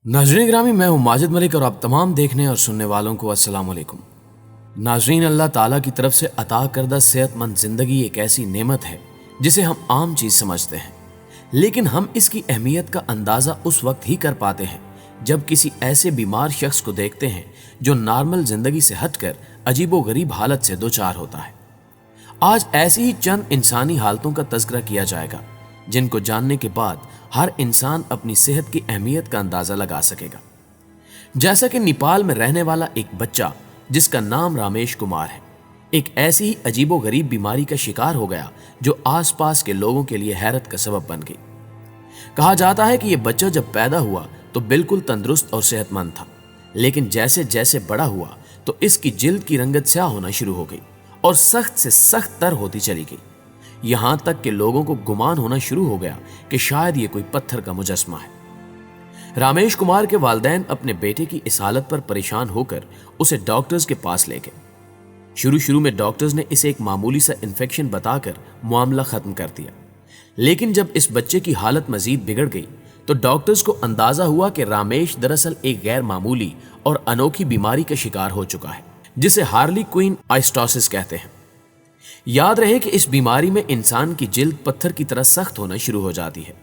नाजरीन ग्रामी, मैं हूं माजिद मलिक और आप तमाम देखने और सुनने वालों को अस्सलाम वालेकुम। नाजरीन, अल्लाह ताला की तरफ से अता करदा सेहतमंद जिंदगी एक ऐसी नेमत है जिसे हम आम चीज समझते हैं, लेकिन हम इसकी अहमियत का अंदाजा उस वक्त ही कर पाते हैं जब किसी ऐसे बीमार शख्स को देखते हैं जो नॉर्मल जिंदगी से हटकर अजीबो गरीब हालत से दो चार होता है। आज ऐसी ही चंद इंसानी हालतों का तज़किरा किया जाएगा जिनको जानने के बाद हर इंसान अपनी सेहत की अहमियत का अंदाजा लगा सकेगा। जैसा कि नेपाल में रहने वाला एक बच्चा जिसका नाम रामेश कुमार है, एक ऐसी ही अजीबो गरीब बीमारी का शिकार हो गया जो आसपास के लोगों के लिए हैरत का सबब बन गई। कहा जाता है कि यह बच्चा जब पैदा हुआ तो बिल्कुल तंदुरुस्त और सेहतमंद था, लेकिन जैसे जैसे बड़ा हुआ तो इसकी जिल्द की रंगत स्याह होना शुरू हो गई और सख्त से सख्त तर होती चली गई। यहां तक कि लोगों को गुमान होना शुरू हो गया कि शायद ये कोई पत्थर का मुजस्मा है। रामेश कुमार के वालिदैन अपने बेटे की इस हालत पर परेशान होकर उसे डॉक्टर्स के पास ले गए। शुरू में डॉक्टर्स ने इसे एक मामूली सा इन्फेक्शन बताकर मामला खत्म कर दिया, लेकिन जब इस बच्चे की हालत मजीद बिगड़ गई तो डॉक्टर्स को अंदाजा हुआ कि रामेश दरअसल एक गैर मामूली और अनोखी बीमारी का शिकार हो चुका है जिसे हार्ली क्वीन आइस्टोसिस कहते हैं। याद रहे कि इस बीमारी में इंसान की जिल्द पत्थर की तरह सख्त होना शुरू हो जाती है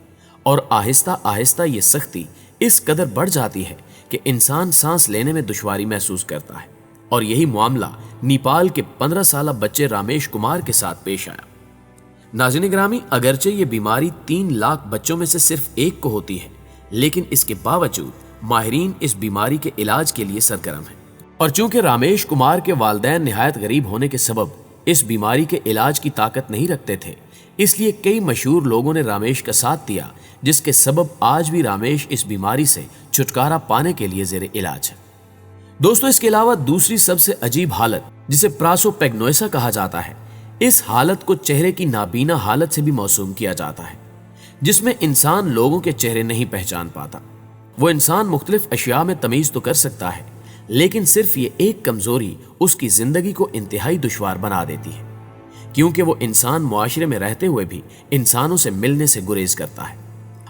और आहिस्ता आहिस्ता ये सख्ती इस कदर बढ़ जाती है कि इंसान सांस लेने में दुश्वारी महसूस करता है। और यही मामला नेपाल के 15 साल बच्चे रामेश कुमार के साथ पेश आया। नाज़रीन ग्रामी, अगरचे ये बीमारी 3 लाख बच्चों में से सिर्फ एक को होती है, लेकिन इसके बावजूद माहिरीन इस बीमारी के इलाज के लिए सरगर्म है। और चूंकि रामेश कुमार के वालिदैन निहायत गरीब होने के सबब इस बीमारी के इलाज की ताकत नहीं रखते थे, इसलिए कई मशहूर लोगों ने रामेश का साथ दिया, जिसके सबब आज भी रामेश इस बीमारी से छुटकारा पाने के लिए जेर इलाज है। दोस्तों, इसके अलावा दूसरी सबसे अजीब हालत जिसे प्रासोपेग्नोसा कहा जाता है, इस हालत को चेहरे की नाबीना हालत से भी मौसूम किया जाता है, जिसमें इंसान लोगों के चेहरे नहीं पहचान पाता। वो इंसान मुख्तलिफ अशिया में तमीज तो कर सकता है, लेकिन सिर्फ ये एक कमजोरी उसकी जिंदगी को इंतहाई दुश्वार बना देती है, क्योंकि वो इंसान मुआशरे में रहते हुए भी इंसानों से मिलने से गुरेज करता है।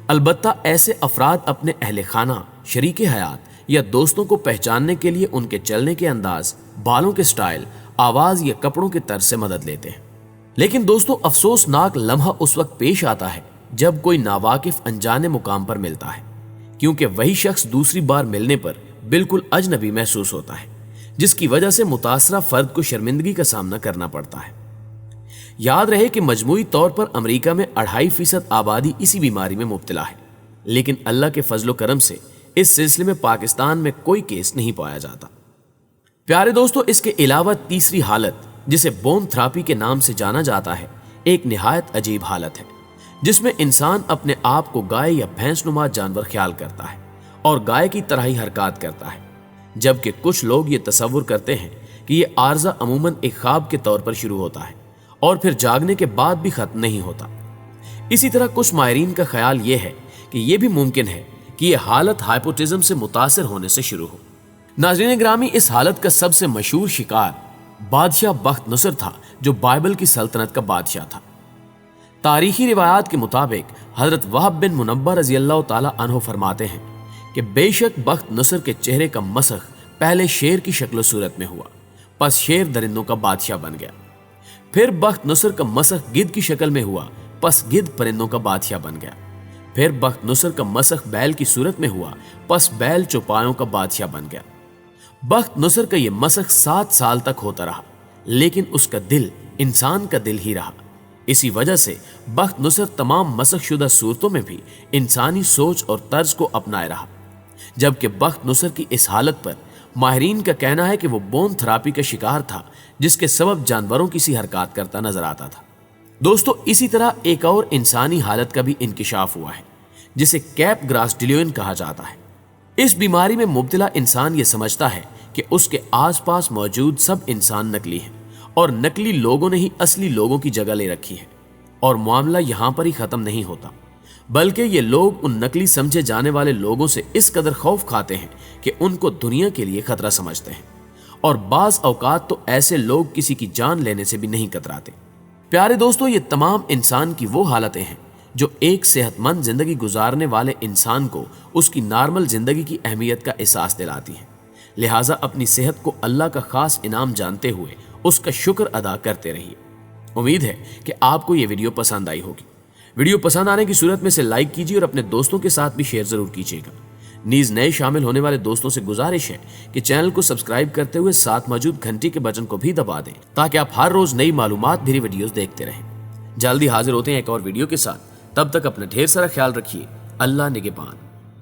अलबत्ता ऐसे अफराद अपने अहले खाना, शरीके हयात या दोस्तों को पहचानने के लिए उनके चलने के अंदाज, बालों के स्टाइल, आवाज या कपड़ों के तर्ज से मदद लेते हैं। लेकिन दोस्तों, अफसोसनाक लम्हा उस वक्त पेश आता है जब कोई नावाकिफ अनजाने मुकाम पर मिलता है, क्योंकि वही शख्स दूसरी बार मिलने पर बिल्कुल अजनबी महसूस होता है, जिसकी वजह से मुतासरा फर्द को शर्मिंदगी का सामना करना पड़ता है। याद रहे कि मजमूई तौर पर अमेरिका में 2.5% आबादी इसी बीमारी में मुब्तला है, लेकिन अल्लाह के फजलो करम से इस सिलसिले में पाकिस्तान में कोई केस नहीं पाया जाता। प्यारे दोस्तों, इसके अलावा तीसरी हालत जिसे बोन थेरेपी के नाम से जाना जाता है, एक निहायत अजीब हालत है जिसमें इंसान अपने आप को गाय या भैंस नुमा जानवर ख्याल करता है और गाय की तरह ही हरकत करता है, जबकि कुछ लोग ये तसव्वुर करते हैं कि ये आर्जा अमूमन एक ख्वाब के तौर पर शुरू होता है और फिर जागने के बाद भी खत्म नहीं होता। इसी तरह कुछ माहिरीन का ख्याल ये है कि यह भी मुमकिन है कि यह हालत हाइपोटिज्म से मुतासर होने से शुरू हो। नाज़रीन ग्रामी, इस हालत का सबसे मशहूर शिकार बादशाह बख्त नसर था, जो बाइबल की सल्तनत का बादशाह था। तारीखी रिवायात के मुताबिक हजरत वहब बिन मुनब्बा रजी अल्लाह ताला अन्हु फरमाते हैं कि बेशक बख्त नसर के चेहरे का मसख पहले शेर की शक्ल सूरत में हुआ, पस शेर दरिंदों का बादशाह बन गया। फिर बख्त नसर का मसख गिद्ध की शक्ल में हुआ, पस गिद्ध परिंदों का बादशाह बन गया। फिर बख्त नसर का मसख बैल की सूरत में हुआ, पस बैल चौपायों का बादशाह बन गया। बख्त नसर का यह मसख 7 साल तक होता रहा, लेकिन उसका दिल इंसान का दिल ही रहा। इसी वजह से बख्त नसर तमाम मसख शुदा सूरतों में भी इंसानी सोच और तर्ज को अपनाए रहा, जबकि बख्त नसर की इस हालत पर माहिरीन का कहना है कि वो बोन थेरेपी का शिकार था, जिसके सबब जानवरों की सी हरकत करता नजर आता था। दोस्तों, इसी तरह एक और इंसानी हालत का भी इंकिशाफ हुआ है जिसे कैप ग्रास डिलियन कहा जाता है। इस बीमारी में मुब्तला इंसान ये समझता है कि उसके आसपास मौजूद सब इंसान नकली हैं और नकली लोगों ने ही असली लोगों की जगह ले रखी है। और मामला यहाँ पर ही खत्म नहीं होता, बल्कि ये लोग उन नकली समझे जाने वाले लोगों से इस कदर खौफ खाते हैं कि उनको दुनिया के लिए खतरा समझते हैं, और बाज औकात तो ऐसे लोग किसी की जान लेने से भी नहीं कतराते। प्यारे दोस्तों, ये तमाम इंसान की वो हालतें हैं جو ایک صحت مند زندگی گزارنے والے انسان کو اس کی نارمل زندگی کی اہمیت کا احساس دلاتی ہیں۔ لہٰذا اپنی صحت کو اللہ کا خاص انعام جانتے ہوئے اس کا شکر ادا کرتے رہیے۔ امید ہے کہ آپ کو یہ ویڈیو پسند آئی ہوگی۔ ویڈیو پسند آنے کی صورت میں سے لائک کیجیے اور اپنے دوستوں کے ساتھ بھی شیئر ضرور کیجیے گا۔ نیز نئے شامل ہونے والے دوستوں سے گزارش ہے کہ چینل کو سبسکرائب کرتے ہوئے ساتھ موجود گھنٹی کے بٹن کو بھی دبا دیں تاکہ آپ ہر روز نئی معلومات بھری ویڈیوز دیکھتے رہیں۔ جلدی حاضر ہوتے ہیں ایک اور ویڈیو کے ساتھ، تب تک اپنا ڈھیر سارا خیال رکھیے۔ اللہ نگہبان۔